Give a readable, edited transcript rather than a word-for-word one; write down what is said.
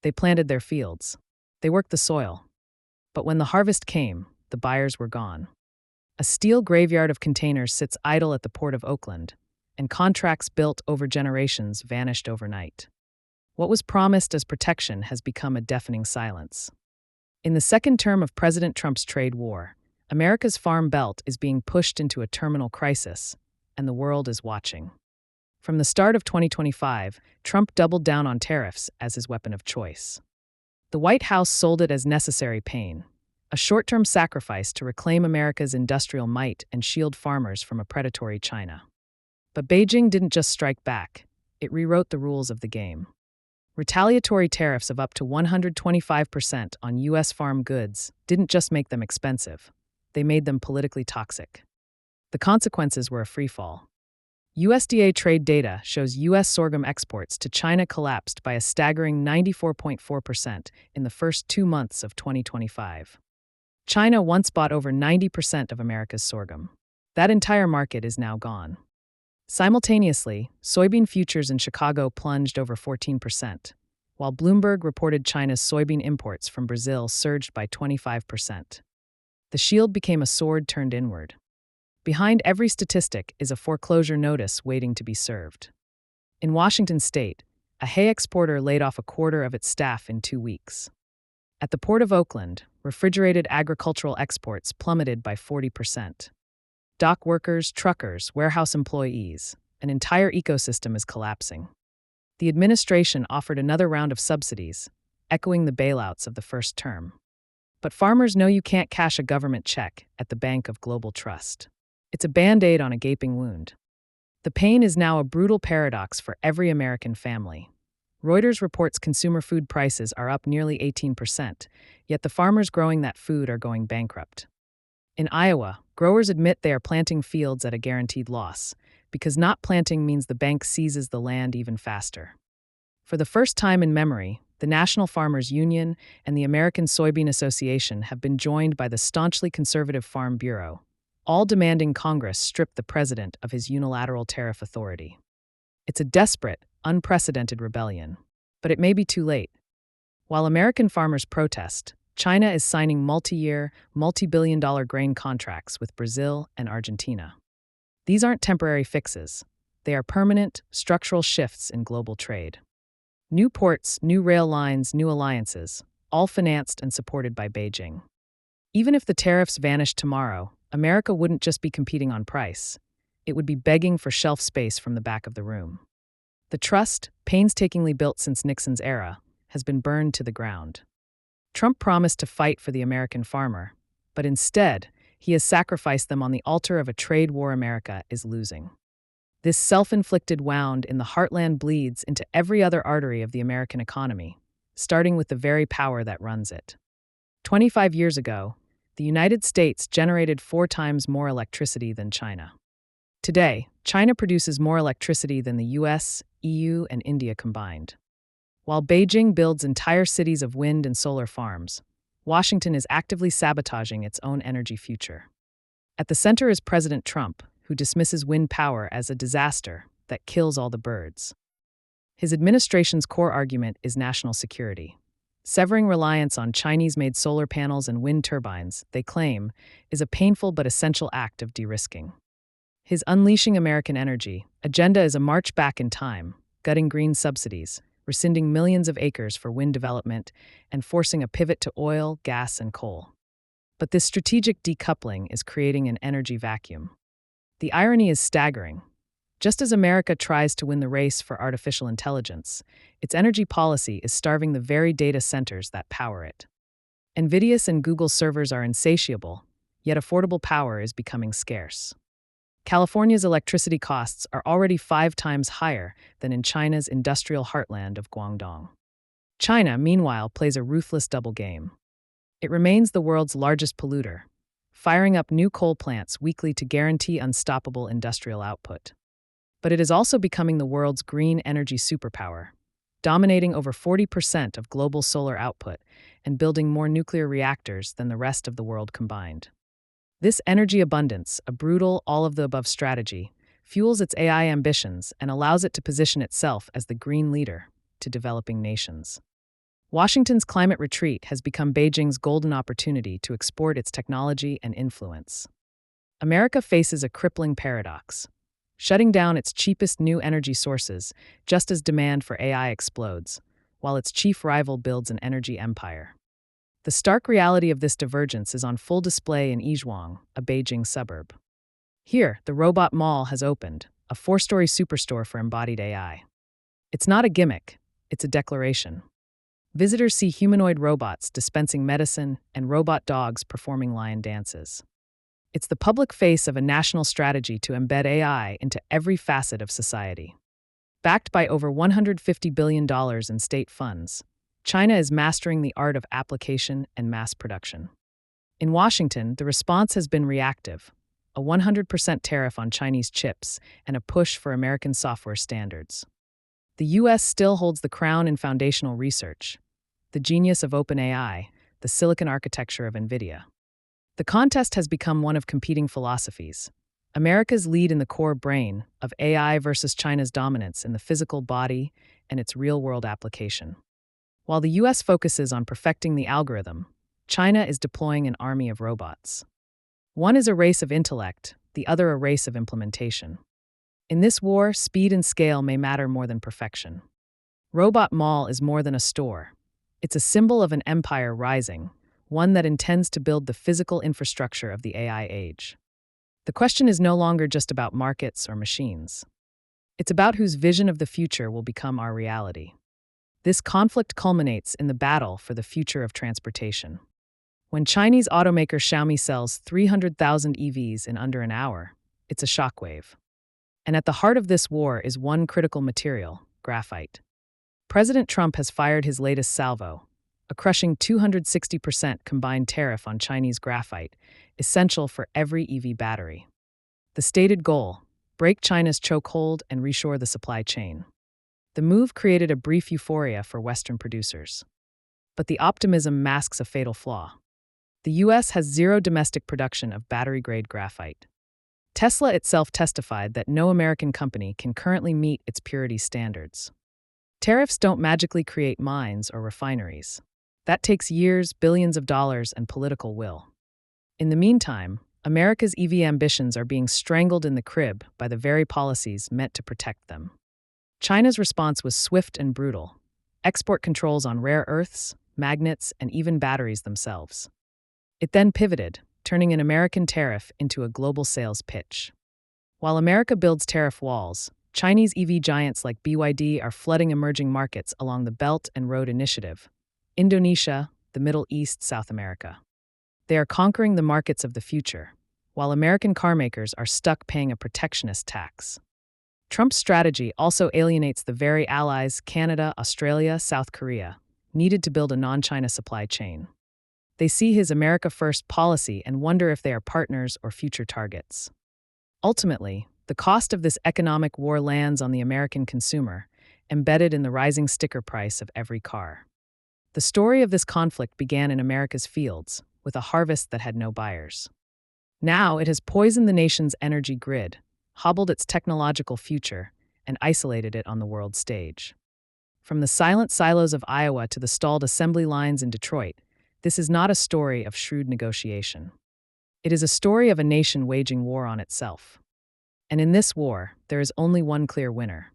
They planted their fields. They worked the soil. But when the harvest came, the buyers were gone. A steel graveyard of containers sits idle at the port of Oakland, and contracts built over generations vanished overnight. What was promised as protection has become a deafening silence. In the second term of President Trump's trade war, America's farm belt is being pushed into a terminal crisis, and the world is watching. From the start of 2025, Trump doubled down on tariffs as his weapon of choice. The White House sold it as necessary pain, a short-term sacrifice to reclaim America's industrial might and shield farmers from a predatory China. But Beijing didn't just strike back, it rewrote the rules of the game. Retaliatory tariffs of up to 125% on U.S. farm goods didn't just make them expensive, they made them politically toxic. The consequences were a freefall. USDA trade data shows U.S. sorghum exports to China collapsed by a staggering 94.4% in the first 2 months of 2025. China once bought over 90% of America's sorghum. That entire market is now gone. Simultaneously, soybean futures in Chicago plunged over 14%, while Bloomberg reported China's soybean imports from Brazil surged by 25%. The shield became a sword turned inward. Behind every statistic is a foreclosure notice waiting to be served. In Washington state, a hay exporter laid off a quarter of its staff in 2 weeks. At the Port of Oakland, refrigerated agricultural exports plummeted by 40%. Dock workers, truckers, warehouse employees, an entire ecosystem is collapsing. The administration offered another round of subsidies, echoing the bailouts of the first term. But farmers know you can't cash a government check at the Bank of Global Trust. It's a Band-Aid on a gaping wound. The pain is now a brutal paradox for every American family. Reuters reports consumer food prices are up nearly 18%, yet the farmers growing that food are going bankrupt. In Iowa, growers admit they are planting fields at a guaranteed loss, because not planting means the bank seizes the land even faster. For the first time in memory, the National Farmers Union and the American Soybean Association have been joined by the staunchly conservative Farm Bureau, all demanding Congress strip the president of his unilateral tariff authority. It's a desperate, unprecedented rebellion, but it may be too late. While American farmers protest, China is signing multi-year, multi-billion-dollar grain contracts with Brazil and Argentina. These aren't temporary fixes. They are permanent, structural shifts in global trade. New ports, new rail lines, new alliances, all financed and supported by Beijing. Even if the tariffs vanished tomorrow, America wouldn't just be competing on price. It would be begging for shelf space from the back of the room. The trust, painstakingly built since Nixon's era, has been burned to the ground. Trump promised to fight for the American farmer, but instead, he has sacrificed them on the altar of a trade war America is losing. This self-inflicted wound in the heartland bleeds into every other artery of the American economy, starting with the very power that runs it. 25 years ago, the United States generated 4 times more electricity than China. Today, China produces more electricity than the US, EU, and India combined. While Beijing builds entire cities of wind and solar farms, Washington is actively sabotaging its own energy future. At the center is President Trump, who dismisses wind power as a disaster that kills all the birds. His administration's core argument is national security. Severing reliance on Chinese-made solar panels and wind turbines, they claim, is a painful but essential act of de-risking. His Unleashing American Energy agenda is a march back in time, gutting green subsidies, rescinding millions of acres for wind development, and forcing a pivot to oil, gas, and coal. But this strategic decoupling is creating an energy vacuum. The irony is staggering. Just as America tries to win the race for artificial intelligence, its energy policy is starving the very data centers that power it. NVIDIA and Google servers are insatiable, yet affordable power is becoming scarce. California's electricity costs are already 5 times higher than in China's industrial heartland of Guangdong. China, meanwhile, plays a ruthless double game. It remains the world's largest polluter, firing up new coal plants weekly to guarantee unstoppable industrial output. But it is also becoming the world's green energy superpower, dominating over 40% of global solar output and building more nuclear reactors than the rest of the world combined. This energy abundance, a brutal all-of-the-above strategy, fuels its AI ambitions and allows it to position itself as the green leader to developing nations. Washington's climate retreat has become Beijing's golden opportunity to export its technology and influence. America faces a crippling paradox, shutting down its cheapest new energy sources just as demand for AI explodes, while its chief rival builds an energy empire. The stark reality of this divergence is on full display in Yizhuang, a Beijing suburb. Here, the Robot Mall has opened, a 4-story superstore for embodied AI. It's not a gimmick, it's a declaration. Visitors see humanoid robots dispensing medicine and robot dogs performing lion dances. It's the public face of a national strategy to embed AI into every facet of society. Backed by over $150 billion in state funds, China is mastering the art of application and mass production. In Washington, the response has been reactive, a 100% tariff on Chinese chips and a push for American software standards. The U.S. still holds the crown in foundational research, the genius of OpenAI, the silicon architecture of NVIDIA. The contest has become one of competing philosophies. America's lead in the core brain of AI versus China's dominance in the physical body and its real-world application. While the U.S. focuses on perfecting the algorithm, China is deploying an army of robots. One is a race of intellect, the other a race of implementation. In this war, speed and scale may matter more than perfection. Robot Mall is more than a store. It's a symbol of an empire rising, one that intends to build the physical infrastructure of the AI age. The question is no longer just about markets or machines. It's about whose vision of the future will become our reality. This conflict culminates in the battle for the future of transportation. When Chinese automaker Xiaomi sells 300,000 EVs in under an hour, it's a shockwave. And at the heart of this war is one critical material, graphite. President Trump has fired his latest salvo, a crushing 260% combined tariff on Chinese graphite, essential for every EV battery. The stated goal: break China's chokehold and reshore the supply chain. The move created a brief euphoria for Western producers. But the optimism masks a fatal flaw. The U.S. has zero domestic production of battery-grade graphite. Tesla itself testified that no American company can currently meet its purity standards. Tariffs don't magically create mines or refineries. That takes years, billions of dollars, and political will. In the meantime, America's EV ambitions are being strangled in the crib by the very policies meant to protect them. China's response was swift and brutal: export controls on rare earths, magnets, and even batteries themselves. It then pivoted, turning an American tariff into a global sales pitch. While America builds tariff walls, Chinese EV giants like BYD are flooding emerging markets along the Belt and Road Initiative: Indonesia, the Middle East, South America. They are conquering the markets of the future, while American carmakers are stuck paying a protectionist tax. Trump's strategy also alienates the very allies Canada, Australia, South Korea needed to build a non-China supply chain. They see his America First policy and wonder if they are partners or future targets. Ultimately, the cost of this economic war lands on the American consumer, embedded in the rising sticker price of every car. The story of this conflict began in America's fields, with a harvest that had no buyers. Now it has poisoned the nation's energy grid, hobbled its technological future, and isolated it on the world stage. From the silent silos of Iowa to the stalled assembly lines in Detroit, this is not a story of shrewd negotiation. It is a story of a nation waging war on itself. And in this war, there is only one clear winner: